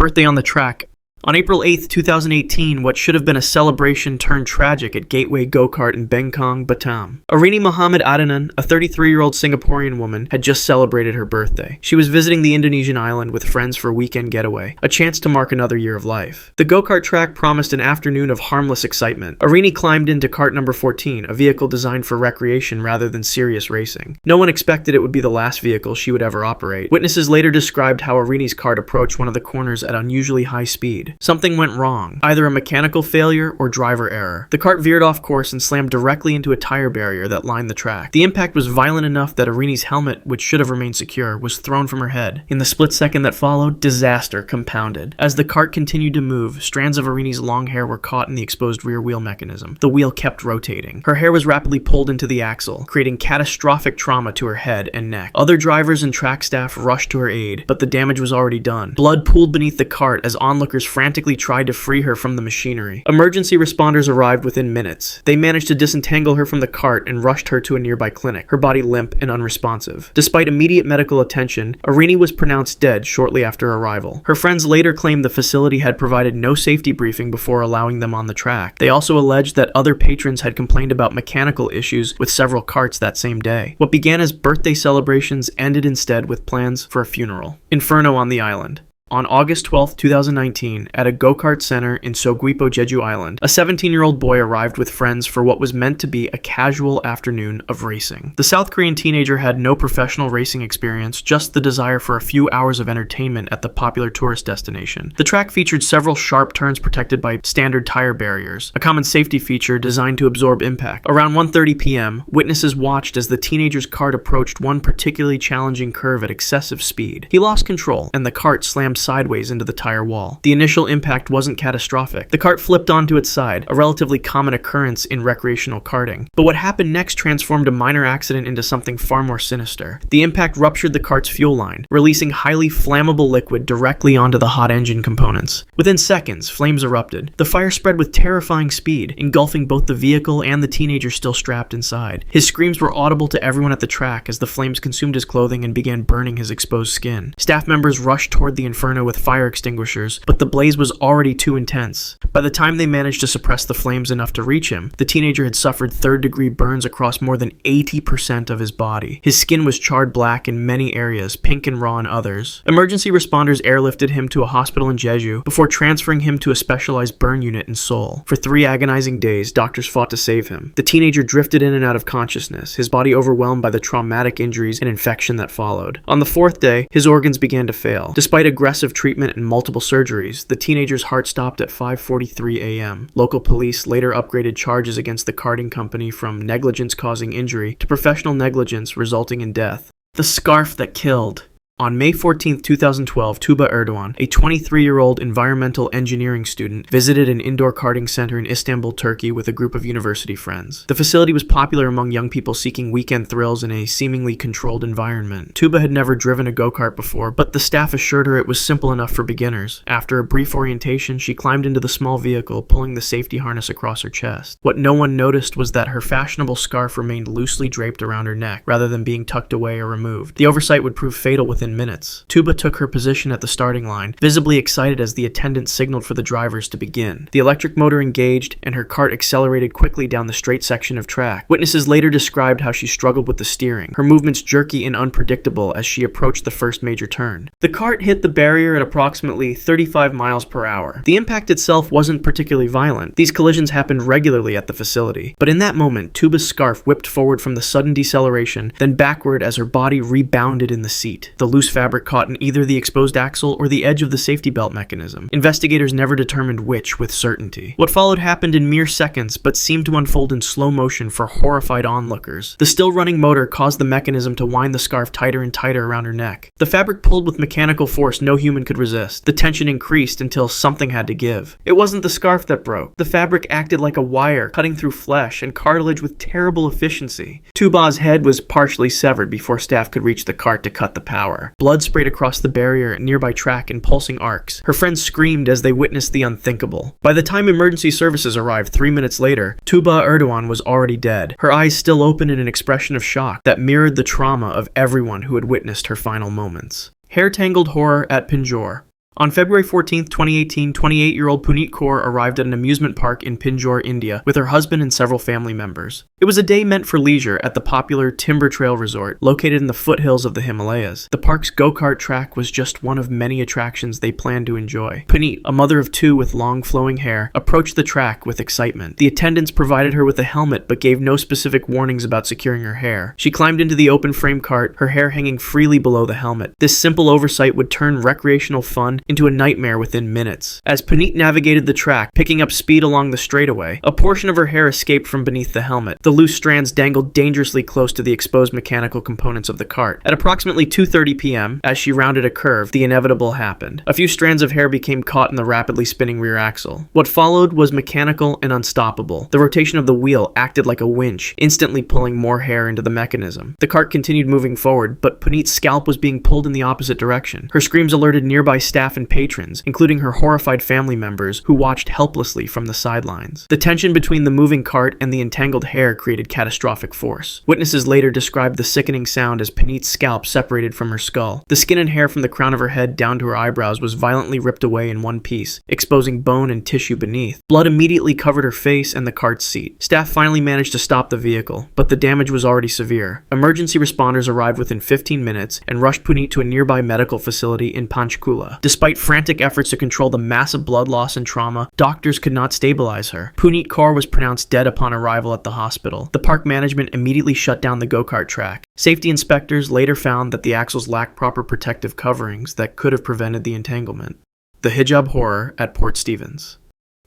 birthday on the track. On April 8, 2018, what should have been a celebration turned tragic at Gateway Go-Kart in Bengkong, Batam. Arini Muhammad Adnan, a 33-year-old Singaporean woman, had just celebrated her birthday. She was visiting the Indonesian island with friends for a weekend getaway, a chance to mark another year of life. The go-kart track promised an afternoon of harmless excitement. Arini climbed into kart number 14, a vehicle designed for recreation rather than serious racing. No one expected it would be the last vehicle she would ever operate. Witnesses later described how Arini's kart approached one of the corners at unusually high speed. Something went wrong, either a mechanical failure or driver error. The kart veered off course and slammed directly into a tire barrier that lined the track. The impact was violent enough that Arini's helmet, which should have remained secure, was thrown from her head. In the split second that followed, disaster compounded. As the kart continued to move, strands of Arini's long hair were caught in the exposed rear wheel mechanism. The wheel kept rotating. Her hair was rapidly pulled into the axle, creating catastrophic trauma to her head and neck. Other drivers and track staff rushed to her aid, but the damage was already done. Blood pooled beneath the kart as onlookers frantically tried to free her from the machinery. Emergency responders arrived within minutes. They managed to disentangle her from the cart and rushed her to a nearby clinic, her body limp and unresponsive. Despite immediate medical attention, Arini was pronounced dead shortly after arrival. Her friends later claimed the facility had provided no safety briefing before allowing them on the track. They also alleged that other patrons had complained about mechanical issues with several carts that same day. What began as birthday celebrations ended instead with plans for a funeral. Inferno on the island. On August 12, 2019, at a go-kart center in Soguipo, Jeju Island, a 17-year-old boy arrived with friends for what was meant to be a casual afternoon of racing. The South Korean teenager had no professional racing experience, just the desire for a few hours of entertainment at the popular tourist destination. The track featured several sharp turns protected by standard tire barriers, a common safety feature designed to absorb impact. Around 1:30 p.m., witnesses watched as the teenager's kart approached one particularly challenging curve at excessive speed. He lost control, and the kart slammed sideways into the tire wall. The initial impact wasn't catastrophic. The kart flipped onto its side, a relatively common occurrence in recreational karting. But what happened next transformed a minor accident into something far more sinister. The impact ruptured the kart's fuel line, releasing highly flammable liquid directly onto the hot engine components. Within seconds, flames erupted. The fire spread with terrifying speed, engulfing both the vehicle and the teenager still strapped inside. His screams were audible to everyone at the track as the flames consumed his clothing and began burning his exposed skin. Staff members rushed toward the Inferno with fire extinguishers, but the blaze was already too intense. By the time they managed to suppress the flames enough to reach him, the teenager had suffered third-degree burns across more than 80% of his body. His skin was charred black in many areas, pink and raw in others. Emergency responders airlifted him to a hospital in Jeju before transferring him to a specialized burn unit in Seoul. For 3 agonizing days, doctors fought to save him. The teenager drifted in and out of consciousness, his body overwhelmed by the traumatic injuries and infection that followed. On the 4th day, his organs began to fail. Despite aggressive treatment and multiple surgeries, the teenager's heart stopped at 5:43 a.m. Local police later upgraded charges against the karting company from negligence causing injury to professional negligence resulting in death. The scarf that killed. On May 14, 2012, Tuba Erdoğan, a 23-year-old environmental engineering student, visited an indoor karting center in Istanbul, Turkey with a group of university friends. The facility was popular among young people seeking weekend thrills in a seemingly controlled environment. Tuba had never driven a go-kart before, but the staff assured her it was simple enough for beginners. After a brief orientation, she climbed into the small vehicle, pulling the safety harness across her chest. What no one noticed was that her fashionable scarf remained loosely draped around her neck, rather than being tucked away or removed. The oversight would prove fatal within minutes. Tuba took her position at the starting line, visibly excited as the attendant signaled for the drivers to begin. The electric motor engaged, and her kart accelerated quickly down the straight section of track. Witnesses later described how she struggled with the steering, her movements jerky and unpredictable as she approached the first major turn. The kart hit the barrier at approximately 35 miles per hour. The impact itself wasn't particularly violent. These collisions happened regularly at the facility. But in that moment, Tuba's scarf whipped forward from the sudden deceleration, then backward as her body rebounded in the seat. The loose fabric caught in either the exposed axle or the edge of the safety belt mechanism. Investigators never determined which with certainty. What followed happened in mere seconds, but seemed to unfold in slow motion for horrified onlookers. The still-running motor caused the mechanism to wind the scarf tighter and tighter around her neck. The fabric pulled with mechanical force no human could resist. The tension increased until something had to give. It wasn't the scarf that broke. The fabric acted like a wire, cutting through flesh and cartilage with terrible efficiency. Tuba's head was partially severed before staff could reach the cart to cut the power. Blood sprayed across the barrier at nearby track in pulsing arcs. Her friends screamed as they witnessed the unthinkable. By the time emergency services arrived 3 minutes later, Tuba Erdoğan was already dead, her eyes still open in an expression of shock that mirrored the trauma of everyone who had witnessed her final moments. Hair-Tangled horror at Pinjore. On February 14, 2018, 28-year-old Puneet Kaur arrived at an amusement park in Pinjore, India, with her husband and several family members. It was a day meant for leisure at the popular Timber Trail Resort, located in the foothills of the Himalayas. The park's go-kart track was just one of many attractions they planned to enjoy. Puneet, a mother of two with long flowing hair, approached the track with excitement. The attendants provided her with a helmet but gave no specific warnings about securing her hair. She climbed into the open frame cart, her hair hanging freely below the helmet. This simple oversight would turn recreational fun into a nightmare within minutes. As Puneet navigated the track, picking up speed along the straightaway, a portion of her hair escaped from beneath the helmet. The loose strands dangled dangerously close to the exposed mechanical components of the cart. At approximately 2:30 p.m., as she rounded a curve, the inevitable happened. A few strands of hair became caught in the rapidly spinning rear axle. What followed was mechanical and unstoppable. The rotation of the wheel acted like a winch, instantly pulling more hair into the mechanism. The cart continued moving forward, but Puneet's scalp was being pulled in the opposite direction. Her screams alerted nearby staff and patrons, including her horrified family members, who watched helplessly from the sidelines. The tension between the moving cart and the entangled hair created catastrophic force. Witnesses later described the sickening sound as Puneet's scalp separated from her skull. The skin and hair from the crown of her head down to her eyebrows was violently ripped away in one piece, exposing bone and tissue beneath. Blood immediately covered her face and the cart's seat. Staff finally managed to stop the vehicle, but the damage was already severe. Emergency responders arrived within 15 minutes and rushed Puneet to a nearby medical facility in Panchkula. Despite frantic efforts to control the massive blood loss and trauma, doctors could not stabilize her. Puneet Kaur was pronounced dead upon arrival at the hospital. The park management immediately shut down the go-kart track. Safety inspectors later found that the axles lacked proper protective coverings that could have prevented the entanglement. The Hijab horror at Port Stephens.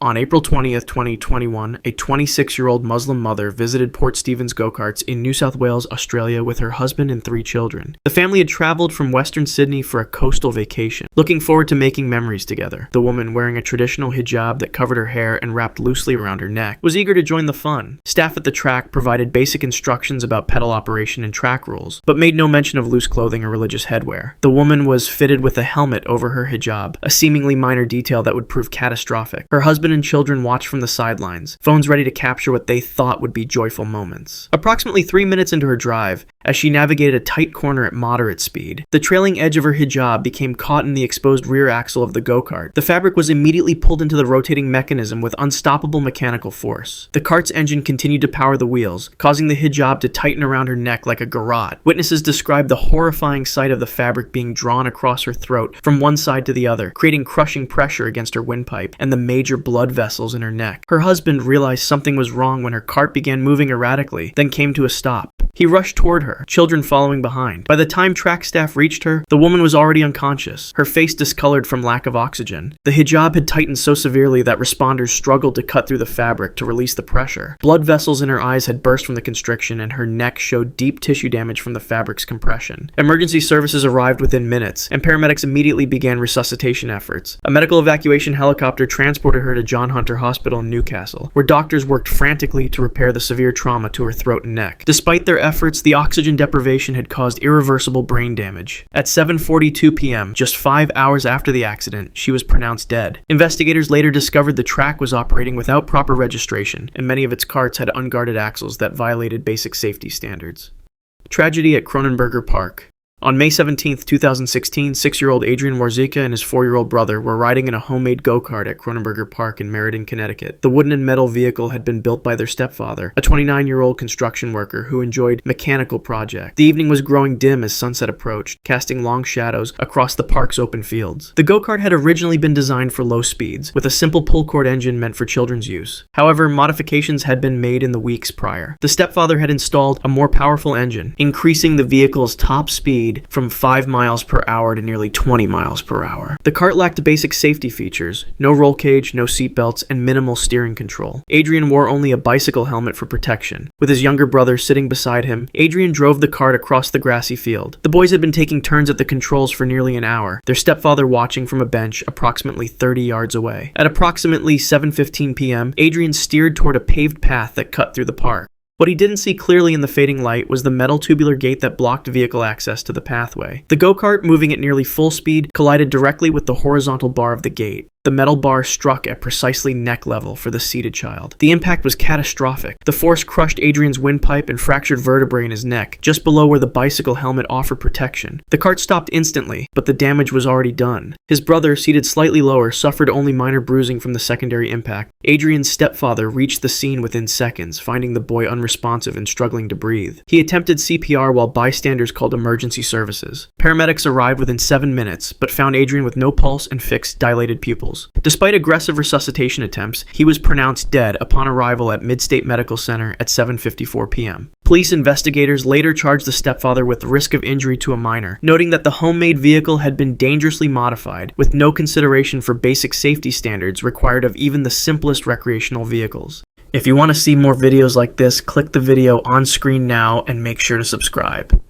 On April 20th, 2021, a 26-year-old Muslim mother visited Port Stephens go-karts in New South Wales, Australia with her husband and 3 children. The family had traveled from Western Sydney for a coastal vacation, looking forward to making memories together. The woman, wearing a traditional hijab that covered her hair and wrapped loosely around her neck, was eager to join the fun. Staff at the track provided basic instructions about pedal operation and track rules, but made no mention of loose clothing or religious headwear. The woman was fitted with a helmet over her hijab, a seemingly minor detail that would prove catastrophic. Her husband and children watched from the sidelines, phones ready to capture what they thought would be joyful moments. Approximately 3 minutes into her drive, as she navigated a tight corner at moderate speed, the trailing edge of her hijab became caught in the exposed rear axle of the go-kart. The fabric was immediately pulled into the rotating mechanism with unstoppable mechanical force. The cart's engine continued to power the wheels, causing the hijab to tighten around her neck like a garrote. Witnesses described the horrifying sight of the fabric being drawn across her throat from one side to the other, creating crushing pressure against her windpipe and the major blood vessels in her neck. Her husband realized something was wrong when her cart began moving erratically, then came to a stop. He rushed toward her, children following behind. By the time track staff reached her, the woman was already unconscious, her face discolored from lack of oxygen. The hijab had tightened so severely that responders struggled to cut through the fabric to release the pressure. Blood vessels in her eyes had burst from the constriction, and her neck showed deep tissue damage from the fabric's compression. Emergency services arrived within minutes, and paramedics immediately began resuscitation efforts. A medical evacuation helicopter transported her to John Hunter Hospital in Newcastle, where doctors worked frantically to repair the severe trauma to her throat and neck. Despite their efforts, the oxygen deprivation had caused irreversible brain damage. At 7:42 p.m., just 5 hours after the accident, she was pronounced dead. Investigators later discovered the track was operating without proper registration, and many of its carts had unguarded axles that violated basic safety standards. Tragedy at Kronenberger Park. On May 17, 2016, 6-year-old Adrian Warzika and his 4-year-old brother were riding in a homemade go-kart at Kronenberger Park in Meriden, Connecticut. The wooden and metal vehicle had been built by their stepfather, a 29-year-old construction worker who enjoyed mechanical projects. The evening was growing dim as sunset approached, casting long shadows across the park's open fields. The go-kart had originally been designed for low speeds, with a simple pull-cord engine meant for children's use. However, modifications had been made in the weeks prior. The stepfather had installed a more powerful engine, increasing the vehicle's top speed from 5 miles per hour to nearly 20 miles per hour. The cart lacked basic safety features: no roll cage, no seat belts, and minimal steering control. Adrian wore only a bicycle helmet for protection. With his younger brother sitting beside him, Adrian drove the cart across the grassy field. The boys had been taking turns at the controls for nearly an hour, their stepfather watching from a bench approximately 30 yards away. At approximately 7:15 p.m., Adrian steered toward a paved path that cut through the park. What he didn't see clearly in the fading light was the metal tubular gate that blocked vehicle access to the pathway. The go-kart, moving at nearly full speed, collided directly with the horizontal bar of the gate. The metal bar struck at precisely neck level for the seated child. The impact was catastrophic. The force crushed Adrian's windpipe and fractured vertebrae in his neck, just below where the bicycle helmet offered protection. The cart stopped instantly, but the damage was already done. His brother, seated slightly lower, suffered only minor bruising from the secondary impact. Adrian's stepfather reached the scene within seconds, finding the boy unresponsive and struggling to breathe. He attempted CPR while bystanders called emergency services. Paramedics arrived within 7 minutes, but found Adrian with no pulse and fixed, dilated pupils. Despite aggressive resuscitation attempts, he was pronounced dead upon arrival at Midstate Medical Center at 7:54 p.m. Police investigators later charged the stepfather with the risk of injury to a minor, noting that the homemade vehicle had been dangerously modified, with no consideration for basic safety standards required of even the simplest recreational vehicles. If you want to see more videos like this, click the video on screen now and make sure to subscribe.